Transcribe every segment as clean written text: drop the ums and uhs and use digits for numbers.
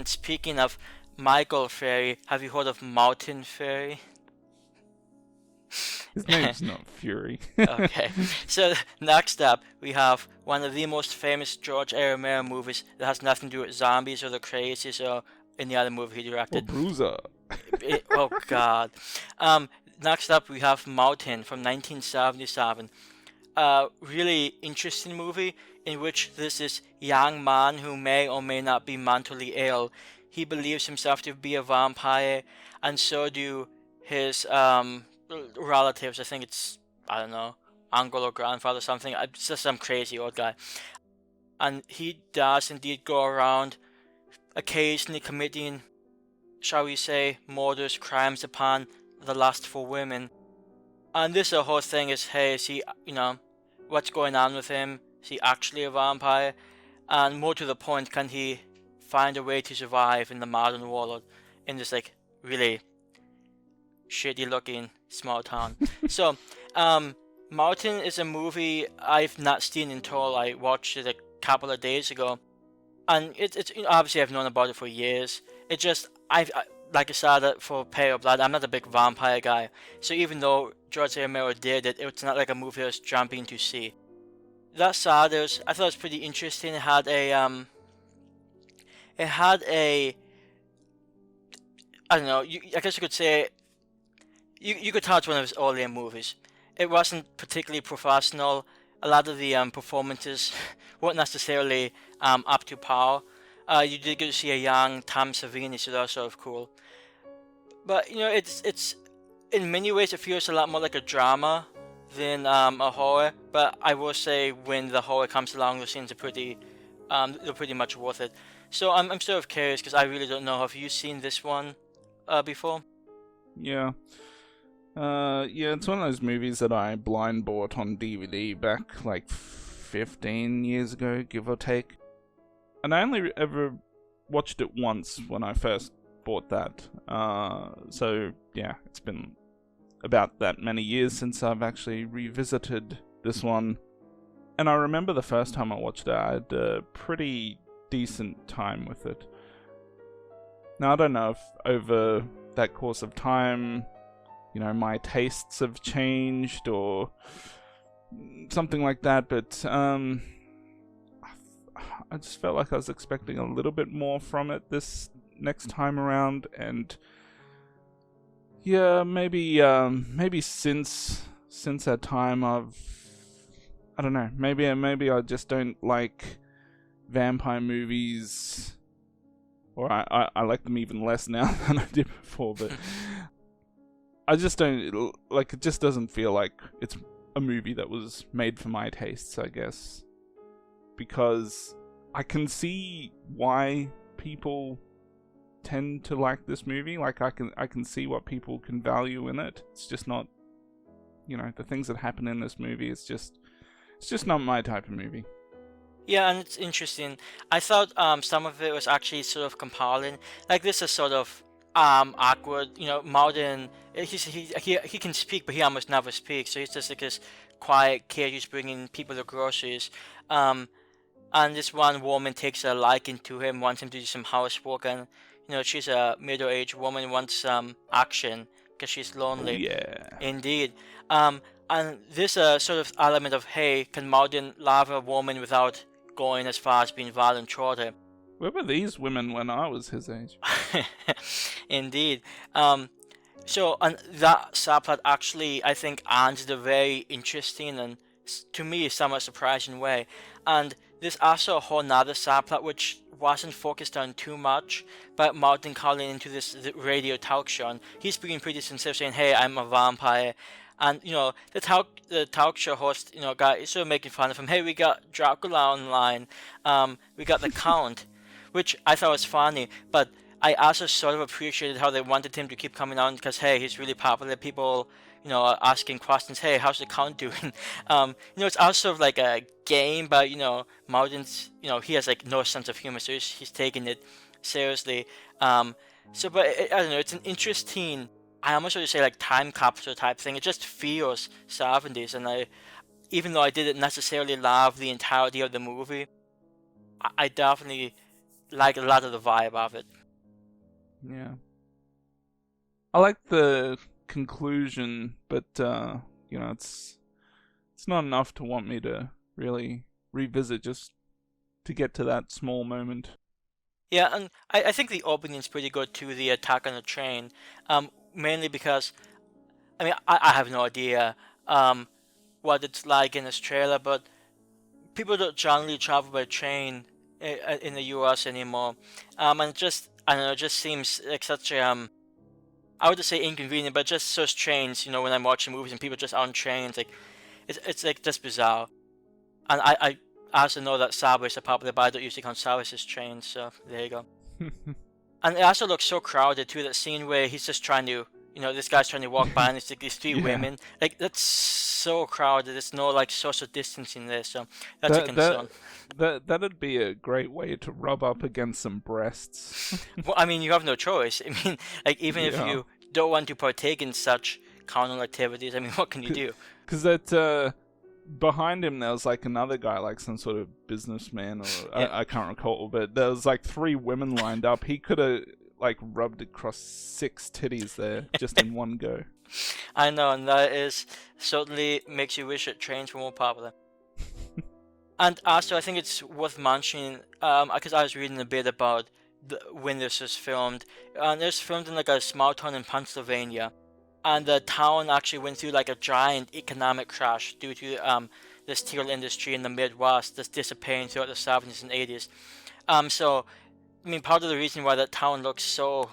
And speaking of Michael Ferry, have you heard of Mountain Ferry? His name's not Fury. Okay, so next up we have one of the most famous George A. Romero movies that has nothing to do with zombies or the crazies or any other movie he Or directed. Bruiser. Oh God. Um, Next up we have Mountain from 1977. A really interesting movie in which this young man who may or may not be mentally ill. He believes himself to be a vampire, and so do his relatives. I think it's, I don't know, uncle or grandfather or something. It's just some crazy old guy. And he does indeed go around occasionally committing, shall we say, murders, crimes upon the lust for women. And this whole thing is, hey, is he, what's going on with him? Is he actually a vampire? And more to the point, can he find a way to survive in the modern world in this like really shitty looking small town? So, Mountain is a movie I've not seen until I watched it a couple of days ago, and it's obviously I've known about it for years. It just like I said for Pale Blood, I'm not a big vampire guy, so even though George A. Romero did it, it's not like a movie I was jumping to see. That said, I thought it was pretty interesting. It had a, I don't know, I guess you could say, you could tell it's one of his earlier movies. It wasn't particularly professional. A lot of the performances weren't necessarily up to par. You did get to see a young Tom Savini, so that was sort of cool. But it's in many ways it feels a lot more like a drama than a horror. But I will say when the horror comes along, the scenes are they're pretty much worth it. So I'm sort of curious because I really don't know. Have you seen this one before? Yeah. Yeah, it's one of those movies that I blind bought on DVD back like 15 years ago, give or take. And I only ever watched it once when I first bought that. So yeah, it's been about that many years since I've actually revisited this one. And I remember the first time I watched it, I had a pretty decent time with it. Now, I don't know if over that course of time, my tastes have changed or something like that, but I just felt like I was expecting a little bit more from it this next time around, and yeah, maybe since that time I don't know, maybe I just don't like vampire movies, or I like them even less now than I did before, but I just don't like, it just doesn't feel like it's a movie that was made for my tastes, I guess, because I can see why people tend to like this movie. Like I can see what people can value in it. It's just not, the things that happen in this movie. It's just not my type of movie. Yeah, and it's interesting. I thought some of it was actually sort of compelling. Like this is sort of awkward. Malden he can speak, but he almost never speaks. So he's just like this quiet kid who's bringing people the groceries. And this one woman takes a liking to him, wants him to do some housework, and she's a middle-aged woman, wants some action because she's Oh lonely. yeah. Indeed. And this sort of element of, hey, can Malden love a woman without going as far as being violent toward her? Where were these women when I was his age? Indeed. So and that subplot actually, I think, ends in a very interesting and to me somewhat surprising way. And there's also a whole nother subplot which wasn't focused on too much, but Martin calling into this radio talk show, and he's being pretty sincere, saying, "Hey, I'm a vampire." And the talk show host, guy is sort of making fun of him. Hey, we got Dracula online. We got the Count, which I thought was funny, but I also sort of appreciated how they wanted him to keep coming on because, hey, he's really popular. People, are asking questions. Hey, how's the Count doing? It's also like a game, but Martin's, he has like no sense of humor, so he's taking it seriously. But I don't know. It's an interesting. I almost would say like time capsule type thing. It just feels 70s, and even though I didn't necessarily love the entirety of the movie, I definitely like a lot of the vibe of it. Yeah. I like the conclusion, but it's not enough to want me to really revisit just to get to that small moment. Yeah, and I think the opening's pretty good too, the attack on the train. Mainly because, I mean, I have no idea what it's like in Australia, but people don't generally travel by train in the US anymore. And I don't know, it just seems like such a, I would just say inconvenient, but just so strange, when I'm watching movies and people just on trains, like, it's like just bizarre. And I also know that subways are popular, but I don't usually count subways as trains, so there you go. And it also looks so crowded too. That scene where he's just trying to, this guy's trying to walk by, and it's like these three Yeah. women. Like that's so crowded. There's no like social distancing there, so that's a That that concern. that'd be a great way to rub up against some breasts. Well, I mean, you have no choice. I mean, like even if Yeah. you don't want to partake in such carnal activities, I mean, what can you do? Because behind him there was like another guy, like some sort of businessman, or Yeah, I can't recall, but there was like three women lined up. He could have like rubbed across 6 titties there just in one go. I know, and that is certainly makes you wish that trains were more popular. And also, I think it's worth mentioning, because I was reading a bit about when this was filmed. And it was filmed in like a small town in Pennsylvania, and the town actually went through like a giant economic crash due to the steel industry in the Midwest just disappearing throughout the 70s and 80s. So I mean, part of the reason why that town looks so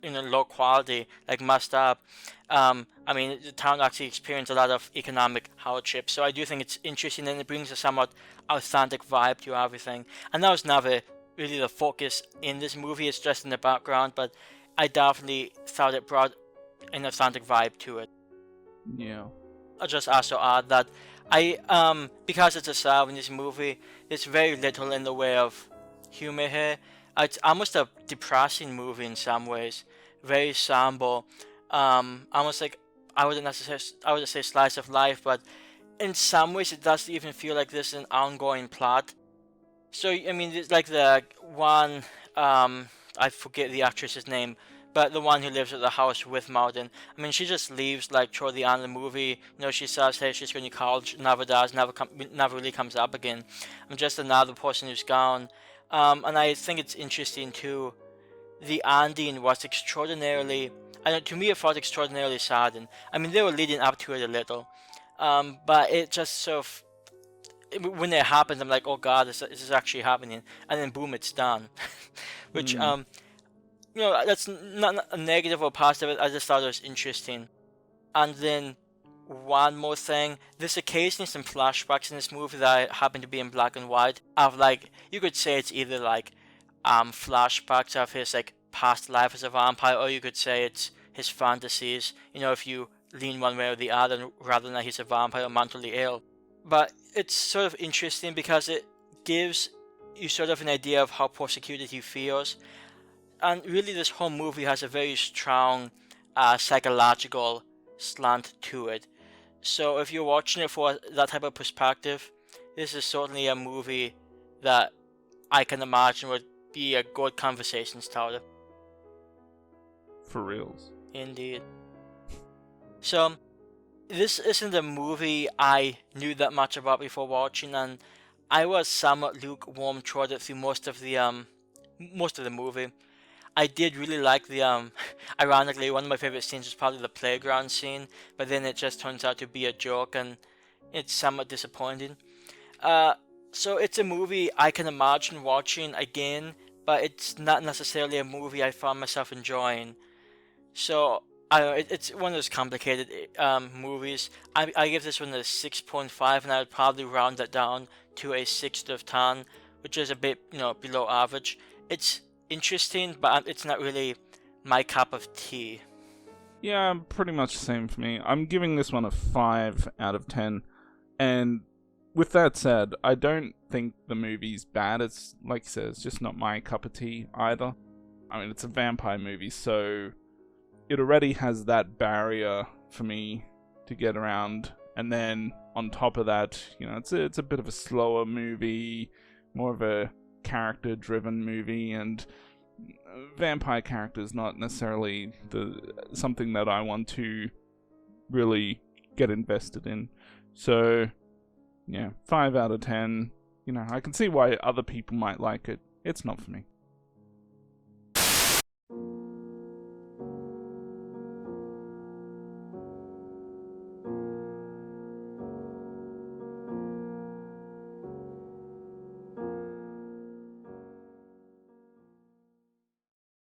low quality, like messed up. I mean, the town actually experienced a lot of economic hardship, so I do think it's interesting and it brings a somewhat authentic vibe to everything. And that was never really the focus in this movie; it's just in the background. But I definitely thought it brought an authentic vibe to it. Yeah. I'll just also add that because it's a '70s movie, there's very little in the way of humor here. It's almost a depressing movie in some ways, very somber, almost like I wouldn't say slice of life, but in some ways it does even feel like there's an ongoing plot. So I mean, it's like the one, I forget the actress's name, but the one who lives at the house with Martin. I mean, she just leaves like toward the end of the movie. She says, "Hey, she's going to college," never does, never really comes up again. I'm just another person who's gone. And I think it's interesting too. The ending was extraordinarily. I know to me it felt extraordinarily saddened. I mean, they were leading up to it a little, but it just sort of when it happens, I'm like, oh god, this is actually happening, and then boom, it's done. Which Mm. that's not a negative or positive. I just thought it was interesting. And then one more thing, there's occasionally some flashbacks in this movie that happen to be in black and white. Of like, you could say it's either like flashbacks of his like past life as a vampire, or you could say it's his fantasies. If you lean one way or the other, rather than that he's a vampire or mentally ill. But it's sort of interesting because it gives you sort of an idea of how persecuted he feels. And really, this whole movie has a very strong psychological slant to it. So if you're watching it for that type of perspective, this is certainly a movie that I can imagine would be a good conversation starter. For reals. Indeed. So this isn't a movie I knew that much about before watching, and I was somewhat lukewarm toward it through most of the movie. I did really like the ironically, one of my favorite scenes was probably the playground scene, but then it just turns out to be a joke and it's somewhat disappointing. So it's a movie I can imagine watching again, but it's not necessarily a movie I found myself enjoying. So I don't know, it's one of those complicated movies. I give this one a 6.5, and I would probably round that down to a 6 out of 10, which is a bit below average. It's interesting, but it's not really my cup of tea. Yeah, pretty much the same for me. I'm giving this one a 5 out of 10. And with that said, I don't think the movie's bad. It's, like you said, it's just not my cup of tea either. I mean, it's a vampire movie, so it already has that barrier for me to get around. And then on top of that, it's a bit of a slower movie, more of a character-driven movie, and vampire character is not necessarily something that I want to really get invested in. So, yeah, 5 out of 10. I can see why other people might like it. It's not for me.